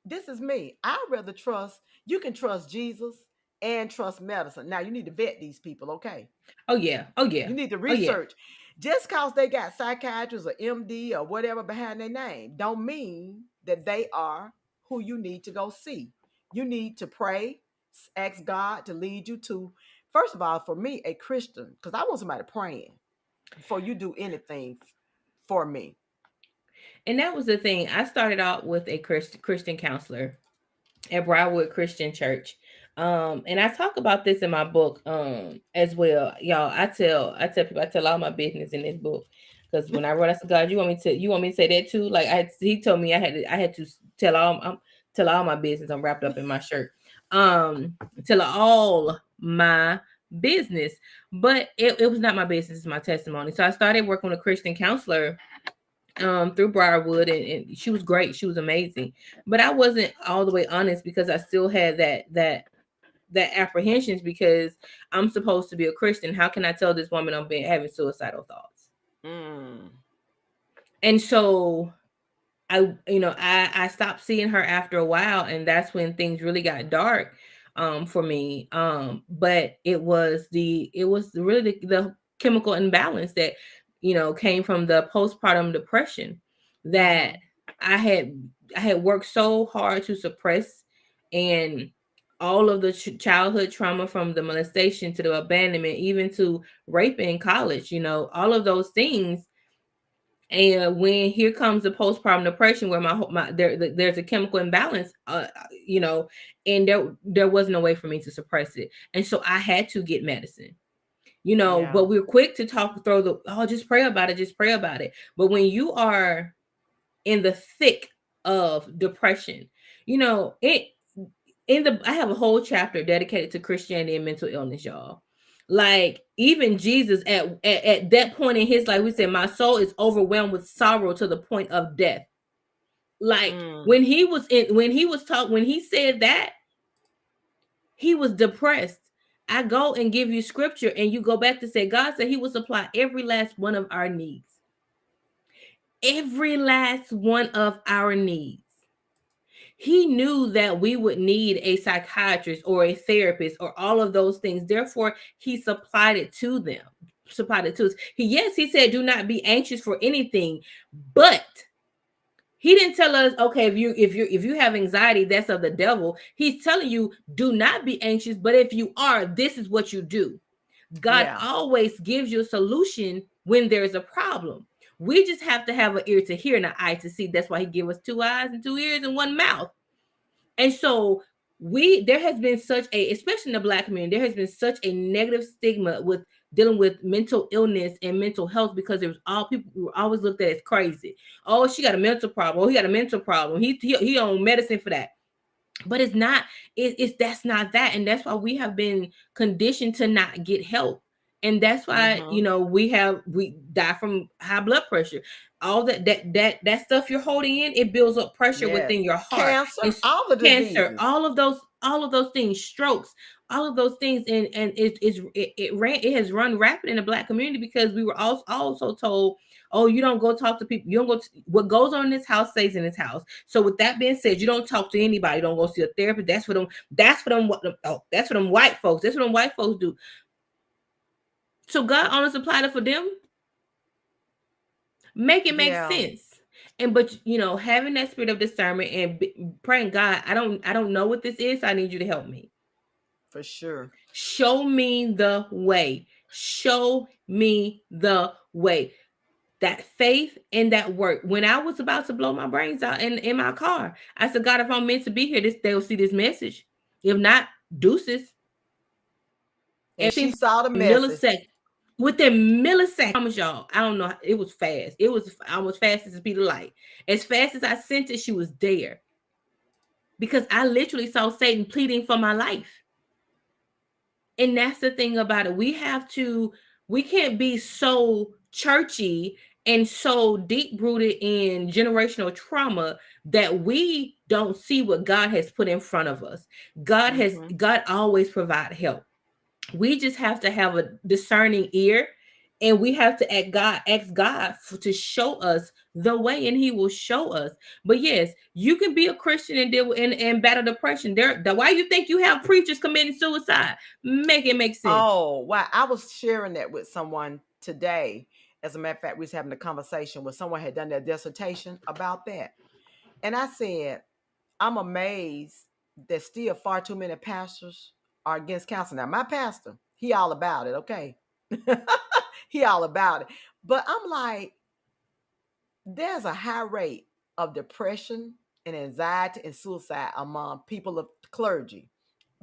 this is me. I rather trust. You can trust Jesus and trust medicine. Now you need to vet these people, okay? Oh yeah. Oh yeah. You need to Oh yeah. research. Just cause they got psychiatrists or MD or whatever behind their name, don't mean that they are who you need to go see. You need to pray, ask God to lead you to, first of all, for me, a Christian, because I want somebody praying before you do anything for me. And that was the thing. I started out with a Christian counselor at Briarwood Christian Church. And I talk about this in my book as well. Y'all, I tell people, I tell all my business in this book. Because when I wrote, I said, God, you want me to say that too? Like he told me I had to tell all my business. I'm wrapped up in my shirt. Tell all my business. But it was not my business, it's my testimony. So I started working with a Christian counselor through Briarwood, and she was great. She was amazing. But I wasn't all the way honest because I still had that apprehensions because I'm supposed to be a Christian. How can I tell this woman I'm having suicidal thoughts? Mm. And so I stopped seeing her after a while, and that's when things really got dark for me. But it was really the chemical imbalance that came from the postpartum depression that I had I had worked so hard to suppress, and all of the childhood trauma from the molestation to the abandonment, even to rape in college, all of those things. And when here comes the postpartum depression, where there's a chemical imbalance, and there wasn't a way for me to suppress it, and so I had to get medicine. Yeah. But we're quick to just pray about it, just pray about it. But when you are in the thick of depression, it I have a whole chapter dedicated to Christianity and mental illness, y'all. Like even Jesus at that point in his life, we said, my soul is overwhelmed with sorrow to the point of death. Like Mm. when he said that, he was depressed. I go and give you scripture, and you go back to say, God said he will supply every last one of our needs. Every last one of our needs. He knew that we would need a psychiatrist or a therapist or all of those things. Therefore, he supplied it to them. Supplied it to us. He said, do not be anxious for anything, but he didn't tell us, okay, if you have anxiety, that's of the devil. He's telling you, do not be anxious, but if you are, this is what you do. God Yeah. always gives you a solution when there's a problem. We just have to have an ear to hear and an eye to see. That's why he gave us 2 eyes and 2 ears and 1 mouth. And so there has been such a, especially in the Black community, there has been such a negative stigma with dealing with mental illness and mental health, because there was all people who were always looked at as crazy. Oh, she got a mental problem. Oh, he got a mental problem. He on medicine for that. But it's not, that's not that. And that's why we have been conditioned to not get help. And that's why, Mm-hmm. we die from high blood pressure. All that stuff you're holding in, it builds up pressure Yes. within your heart. Cancer, It's all the cancer, diseases. all of those things, strokes, all of those things. And it has run rapid in the Black community because we were also told, oh, you don't go talk to people. You don't go. What goes on in this house stays in this house. So with that being said, you don't talk to anybody. Don't go see a therapist. That's for them. That's for them. Oh, that's for them white folks. That's what them white folks do. So God only supplied it for them. Make it make Yeah, sense. But having that spirit of discernment and praying, God, I don't know what this is. So I need you to help me. for sure. Show me the way. Show me the way. That faith and that work. When I was about to blow my brains out in my car, I said, God, if I'm meant to be here, they'll see this message. If not, deuces. And she Everything saw the message. millisecond. Within milliseconds, I promise y'all, I don't know. It was fast. It was almost fast as the speed of light. As fast as I sent it, she was there. Because I literally saw Satan pleading for my life. And that's the thing about it. We can't be so churchy and so deep rooted in generational trauma that we don't see what God has put in front of us. Mm-hmm. God always provide help. We just have to have a discerning ear, and we have to ask God to show us the way, and He will show us. But yes, you can be a Christian and deal with and battle depression. Why you think you have preachers committing suicide? Make it make sense. Oh, wow. I was sharing that with someone today. As a matter of fact, we was having a conversation where someone had done their dissertation about that. And I said, I'm amazed that still far too many pastors are against counseling. Now, my pastor, he all about it, okay? He all about it. But I'm like, there's a high rate of depression and anxiety and suicide among people of clergy,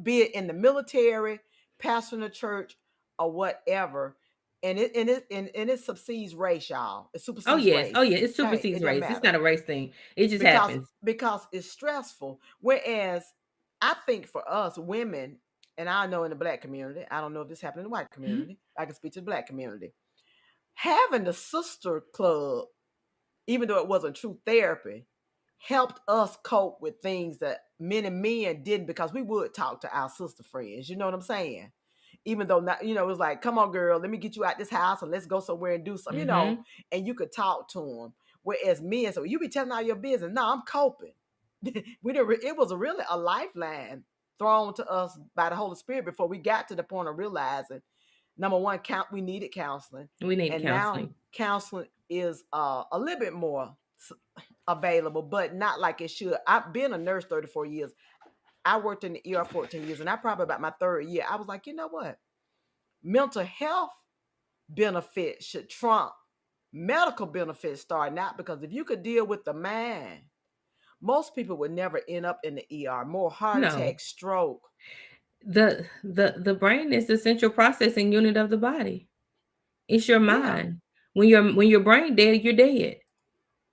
be it in the military, pastor in the church, or whatever. And it subsedes race, y'all. It Oh supersedes yes, oh race. yeah, it Okay, supersedes it doesn't race. It's matter not a race thing. It just because happens. because it's stressful. Whereas I think for us women, and I know in the black community, I don't know if this happened in the white Mhm. community. I can speak to the black community. Having the sister club, even though it wasn't true therapy, helped us cope with things that many men didn't because we would talk to our sister friends. You know what I'm saying? Even though not, it was like, come on, girl, let me get you out this house and let's go somewhere and do something, Mhm. and you could talk to them. Whereas men, so you be telling all your business. No, I'm coping. We didn't. It was really a lifeline thrown to us by the Holy Spirit before we got to the point of realizing, number one, we needed counseling, We need and now counseling. counseling is a little bit more available, but not like it should. I've been a nurse 34 years. I worked in the ER 14 years, and I probably about my third year, I was like, you know what? Mental health benefits should trump medical benefits starting out, because if you could deal with the mind, most people would never end up in the ER. More heart No, attack, stroke. the brain is the central processing unit of the body. It's your Yeah, mind. When your brain dead, you're dead.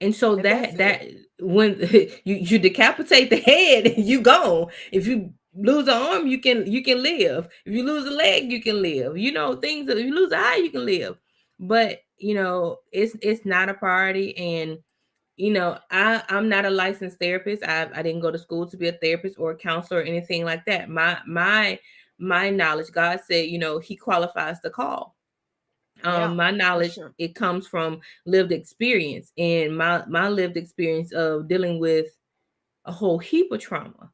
And so and that's that it. when you decapitate the head, you gone. If you lose an arm, you can live. If you lose a leg, you can live. Things that if you lose an eye, you can live. But it's not a priority. And I'm not a licensed therapist. I didn't go to school to be a therapist or a counselor or anything like that. My knowledge, God said, He qualifies the call. Yeah, My for knowledge, sure. it comes from lived experience, and my lived experience of dealing with a whole heap of trauma,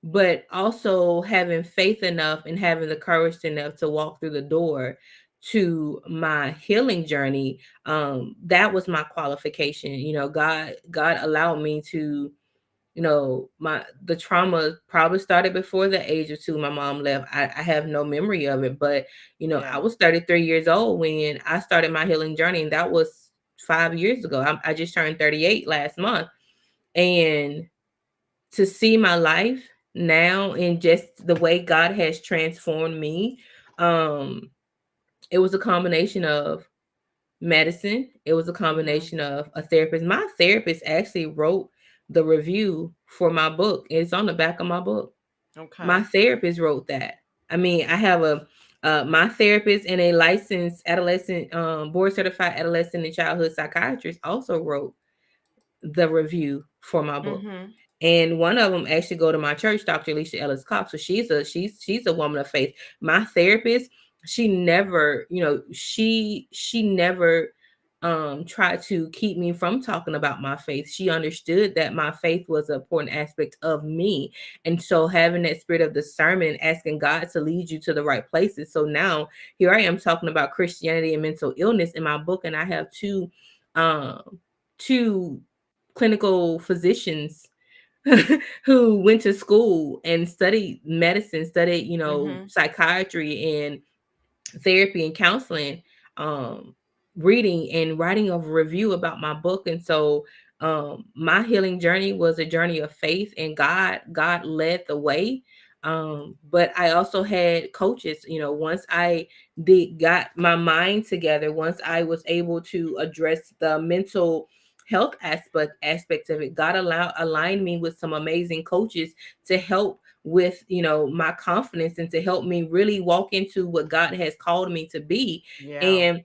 but also having faith enough and having the courage enough to walk through the door to my healing journey. That was my qualification. God allowed me to, my the trauma probably started before the age of 2. My mom left. I have no memory of it, but I Yeah. was 33 years old when I started my healing journey, and that was 5 years ago. I just turned 38 last month. And to see my life now and just the way God has transformed me, um it was a combination of medicine. It was a Mm-hmm. combination of a therapist. My therapist actually wrote the review for my book. It's on the back of my book. My Okay. therapist wrote that. I mean, I have my therapist and a licensed adolescent, board certified adolescent and childhood psychiatrist also wrote the review for my book. Mm-hmm. And one of them actually go to my church, Dr. Alicia Ellis Cox. So she's a woman of faith. My therapist, she never, she never tried to keep me from talking about my faith. She understood that my faith was an important aspect of me. And so having that spirit of discernment, asking God to lead you to the right places. So now here I am talking about Christianity and mental illness in my book, and I have two clinical physicians who went to school and studied medicine, studied, Mm-hmm. psychiatry and therapy and counseling. Um, reading and writing a review about my book. And so my healing journey was a journey of faith, and God led the way. But I also had coaches. Once I did got my mind together, once I was able to address the mental health aspects of it, God aligned me with some amazing coaches to help with my confidence, and to help me really walk into what God has called me to be. Yeah. And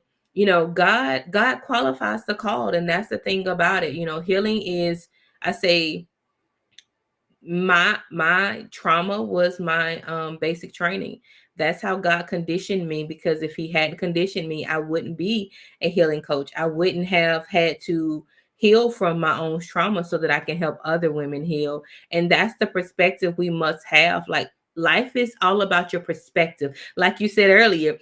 God qualifies the called, and that's the thing about it. Healing is, I say, my trauma was my basic training. That's how God conditioned me, because if he hadn't conditioned me, I wouldn't be a healing coach. I wouldn't have had to heal from my own trauma so that I can help other women heal. And that's the perspective we must have. Like, life is all about your perspective. Like you said earlier,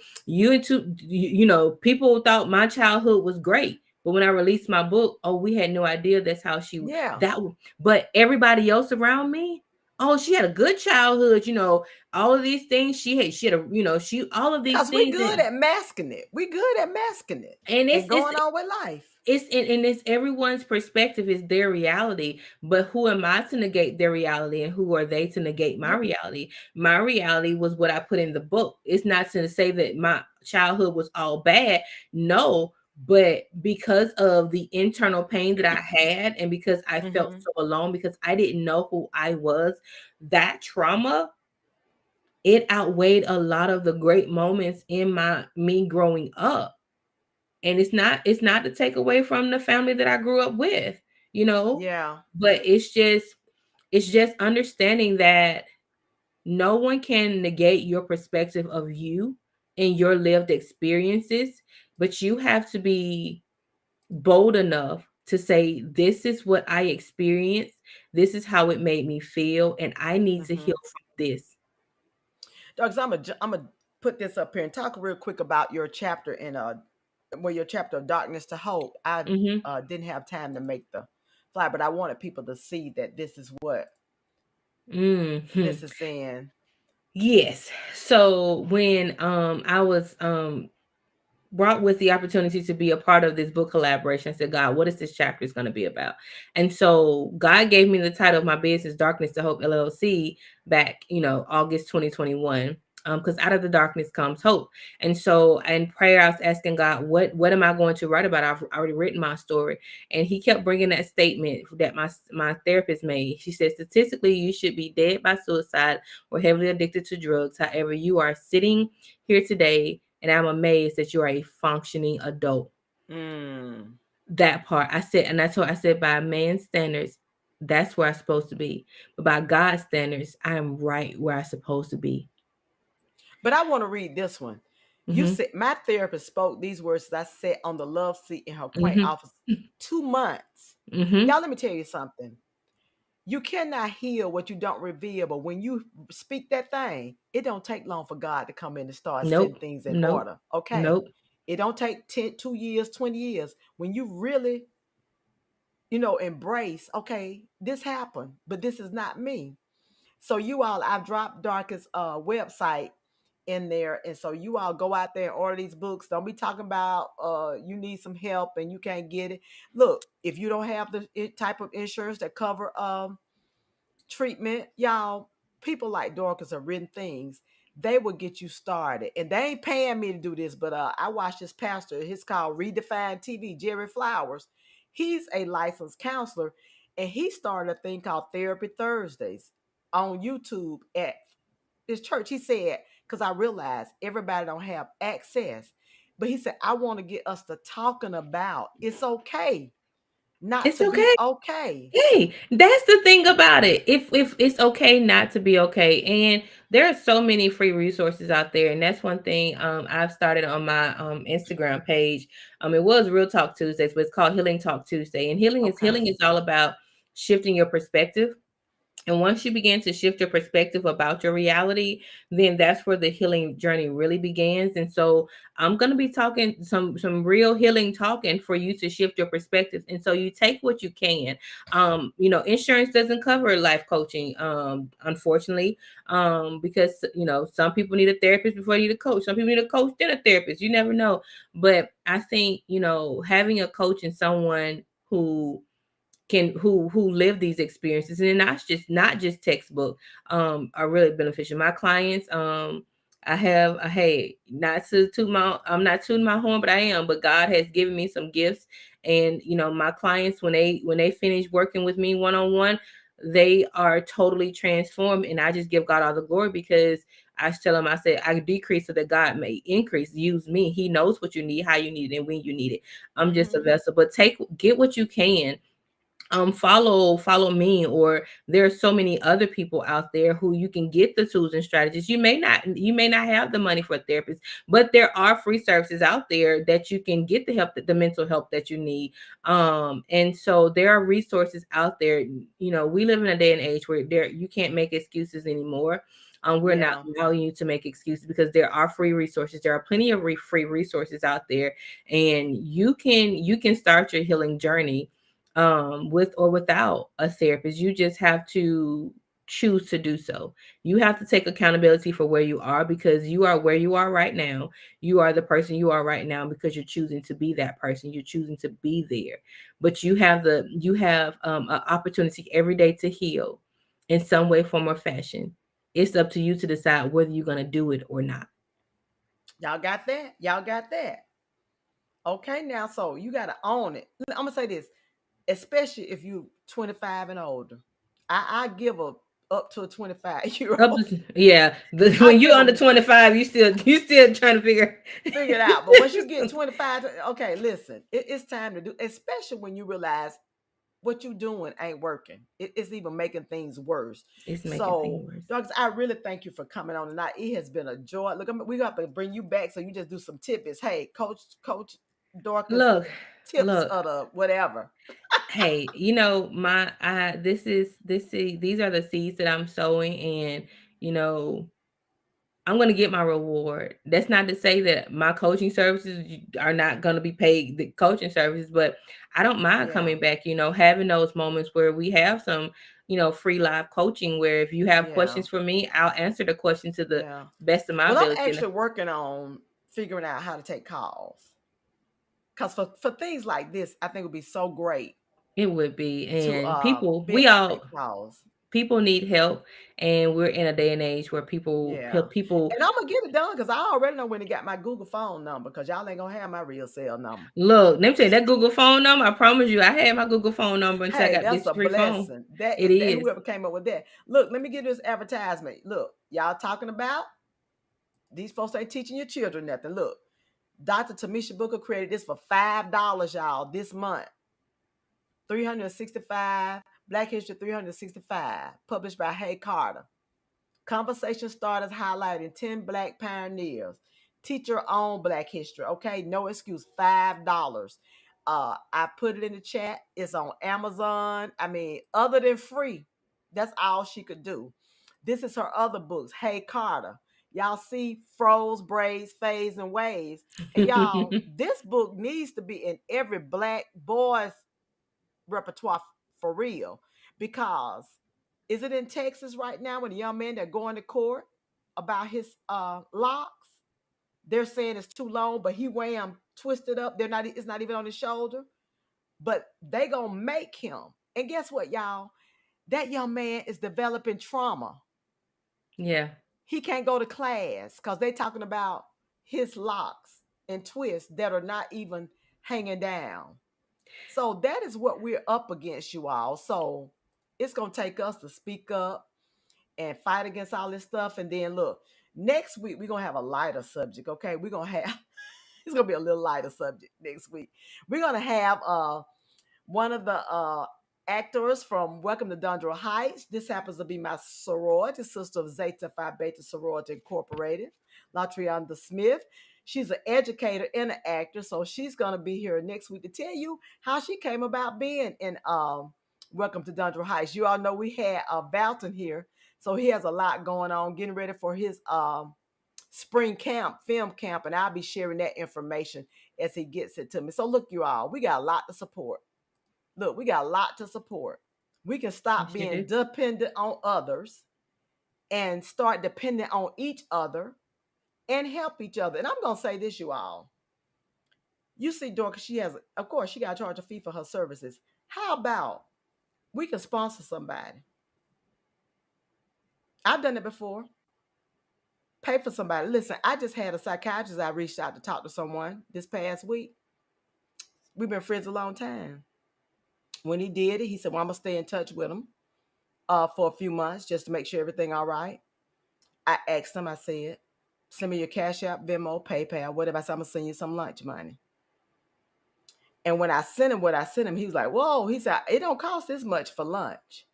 people thought my childhood was great, but when I released my book, oh, we had no idea that's how Yeah. that but everybody else around me, oh, she had a good childhood, all of these things she had a, she all of these Because we things. good at masking it. We good at masking it And and it's going on with life. it's everyone's perspective is their reality, but who am I to negate their reality, and who are they to negate my Yeah. reality? My reality was what I put in the book. It's not to say that my childhood was all bad, no, but because of the internal pain that I had, and because I felt Hmm. so alone, because I didn't know who I was, that trauma, it outweighed a lot of the great moments in my me growing up. And it's not to take away from the family that I grew up with, you know, Yeah. but it's just understanding that no one can negate your perspective of you and your lived experiences, but you have to be bold enough to say, this is what I experienced, this is how it made me feel, and I need to heal Hmm. from this. Dogs, I'm gonna put this up here and talk real quick about your chapter in your chapter of darkness to hope. I Mhm. didn't have time to make the fly, but I wanted people to see that this is what Mhm. this is saying. Yes. So when I was brought with the opportunity to be a part of this book collaboration, I said, God, what is this chapter is going to be about? And so God gave me the title of my business, Darkness to Hope LLC, back, August 2021. Because out of the darkness comes hope. And so in prayer, I was asking God, what am I going to write about? I've already written my story. And he kept bringing that statement that my therapist made. She said, statistically, you should be dead by suicide or heavily addicted to drugs. However, you are sitting here today, and I'm amazed that you are a functioning adult. Mm. That part I said, and that's what I said, by man's standards, that's where I'm supposed to be. But by God's standards, I'm right where I'm supposed to be. But I want to read this one. You Mm-hmm. said my therapist spoke these words as I sat on the love seat in her quaint Mm-hmm. office 2 months. Mm-hmm. Y'all, let me tell you something. You cannot heal what you don't reveal, but when you speak that thing, it don't take long for God to come in and start setting Nope. things in Nope. order. Okay. Nope. It don't take 10, 2 years, 20 years. When you really, embrace, okay, this happened, but this is not me. So you all, I've dropped Darkest website in there, and so you all go out there and order these books. Don't be talking about you need some help and you can't get it. Look, if you don't have the type of insurance that cover treatment, y'all, people like Dorcas have written things. They will get you started, and they ain't paying me to do this. But I watched this pastor. He's called Redefined TV. Jerry Flowers. He's a licensed counselor, and he started a thing called Therapy Thursdays on YouTube at his church. He said, because I realized everybody don't have access, but he said, I want to get us to talking about it's okay not It's to be okay. okay. Hey, that's the thing about it. If it's okay not to be okay, and there are so many free resources out there, and that's one thing I've started on my Instagram page. It was Real Talk Tuesdays, but it's called Healing Talk Tuesday. And healing is Okay. healing is all about shifting your perspective. And once you begin to shift your perspective about your reality, then that's where the healing journey really begins. And so I'm going to be talking some real healing talking for you to shift your perspective. And so you take what you can. Insurance doesn't cover life coaching, unfortunately, because some people need a therapist before they need a coach. Some people need a coach then a therapist. You never know. But I think having a coach and someone who live these experiences, and not just textbook, are really beneficial. My clients, I have a hey, not to my I'm not tooting my horn, but I am. But God has given me some gifts, and my clients, when they finish working with me one on one, they are totally transformed, and I just give God all the glory, because I tell them, I say, I decrease so that God may increase. Use me. He knows what you need, how you need it, and when you need it. I'm just a Mm-hmm. vessel. But get what you can. Follow me, or there are so many other people out there who you can get the tools and strategies. You may not have the money for a therapist, but there are free services out there that you can get the mental help that you need. And so there are resources out there. We live in a day and age where you can't make excuses anymore. We're not Yeah. allowing you to make excuses, because there are free resources. There are plenty of free resources out there, and you can start your healing journey, with or without a therapist. You just have to choose to do so. You have to take accountability for where you are, because you are where you are right now. You are the person you are right now because you're choosing to be that person. You're choosing to be there. But you have an opportunity every day to heal in some way, form, or fashion. It's up to you to decide whether you're going to do it or not. Y'all got that? Y'all got that? Okay, now, so you got to own it. I'm gonna say this, especially if you 25 and older. I give a up to a 25 year Up old. to, yeah, I when you're give under them 25, you still trying to figure. figure it out. But once you get 25, okay, listen, it's time to do. Especially when you realize what you doing ain't working. It's even making things worse. It's making things So, worse. Douglas, I really thank you for coming on tonight. It has been a joy. Look, we got to bring you back so you just do some tidbits. Hey, Coach Dorcas, Look, tips look. of the whatever. Hey, my I this is these are the seeds that I'm sowing, and you know I'm gonna get my reward. That's not to say that my coaching services are not gonna be paid, the coaching services, but I don't mind Yeah, coming back. Having those moments where we have some free live coaching, where if you have yeah, questions for me, I'll answer the question to the yeah. best of my Well, I'm ability. And actually working on figuring out how to take calls. Because for things like this, I think it would be so great it would be, to and be able to take calls. people need help, and we're in a day and age where Yeah. people And I'm gonna get it done because I already know when they got my Google phone number because y'all ain't gonna have my real cell number. look. Let me tell you, that Google phone number. I promise you, I had my Google phone number until I Hey, got that's this a free phone. blessing. That It is that is. whoever came up with that. Look, let me give this advertisement. Look, y'all talking about these folks ain't teaching your children nothing. Look, Dr. Tamisha Booker created this for $5, y'all, this month. 365 Black History 365, published by Hay Carter. Conversation starters highlighting 10 Black pioneers. Teach your own Black history, okay? No excuse. $5. I put it in the chat. It's on Amazon. I mean, other than free, that's all she could do. This is her other books. Hey Carter. Y'all see froze, braids, fades, and waves. And y'all, this book needs to be in every Black boy's repertoire for real. Because is it in Texas right now when a young man that going to court about his locks? They're saying it's too long, but he wear them twisted up. They're not. It's not even on his shoulder. But they gonna make him. And guess what, y'all? That young man is developing trauma. Yeah. He can't go to class because they talking about his locks and twists that are not even hanging down. So that is what we're up against, you all. So it's gonna take us to speak up and fight against all this stuff. And then look, next week we're gonna have a lighter subject. Okay, we're gonna have it's gonna be a little lighter subject next week. We're gonna have one of the actors from Welcome to Dundra Heights. This happens to be my sorority sister of Zeta Phi Beta Sorority Incorporated, Latrianda Smith. She's an educator and an actor, so she's gonna be here next week to tell you how she came about being in Welcome to Dundra Heights. You all know we had Valton here, so he has a lot going on, getting ready for his spring camp, film camp, and I'll be sharing that information as he gets it to me. So look, you all, we got a lot to support. Look, we got a lot to support. We can We stop sure being do. dependent on others and start depending on each other and help each other. And I'm gonna say this, you all. You see, Dorcas, she has, of course, she got to charge a fee for her services. How about we can sponsor somebody? I've done it before. Pay for somebody. Listen, I just had a psychiatrist I reached out to talk to someone this past week. We've been friends a long time. When he did it, he said, "Well, I'm gonna stay in touch with him for a few months just to make sure everything all right." I asked him. I said, "Send me your Cash App, Venmo, PayPal, whatever." I said, "I'm gonna send you some lunch money." And when I sent him what I sent him, he was like, "Whoa!" He said, "It don't cost this much for lunch."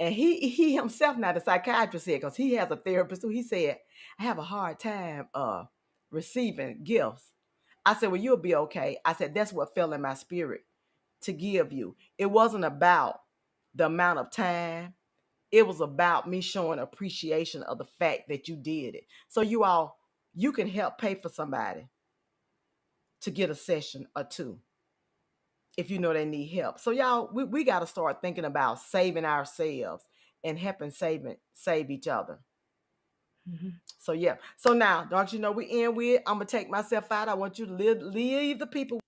And he himself, not a psychiatrist, said, because he has a therapist too. He said, "I have a hard time receiving gifts." I said, "Well, you'll be okay." I said, "That's what fell in my spirit to give you. It wasn't about the amount of time. It was about me showing appreciation of the fact that you did it." So you all, you can help pay for somebody to get a session or two if you know they need help. So y'all, we got to start thinking about saving ourselves and helping save each other. Mhm. So yeah. So now, don't you know we end with, I'm gonna take myself out. I want you to leave the people.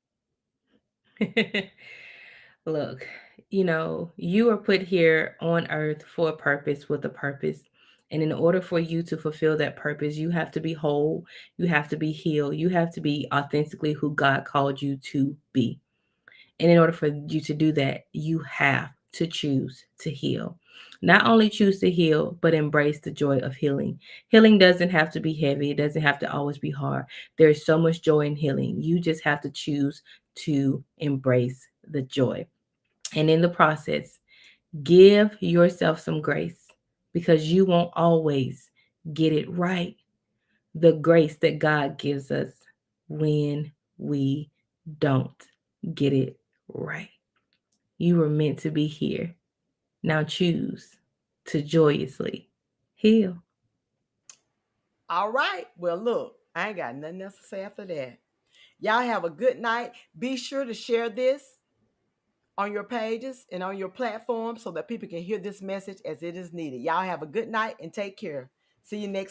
Look, you are put here on earth for a purpose with a purpose. And in order for you to fulfill that purpose, you have to be whole, you have to be healed, you have to be authentically who God called you to be. And in order for you to do that, you have to choose to heal. Not only choose to heal, but embrace the joy of healing. Healing doesn't have to be heavy, it doesn't have to always be hard. There's so much joy in healing. You just have to choose to embrace the joy. And in the process, give yourself some grace because you won't always get it right. The grace that God gives us when we don't get it right. You were meant to be here. Now choose to joyously heal. All right. Well, look, I ain't got nothing else to say after that. Y'all have a good night. Be sure to share this on your pages and on your platform so that people can hear this message as it is needed. Y'all have a good night and take care. See you next week.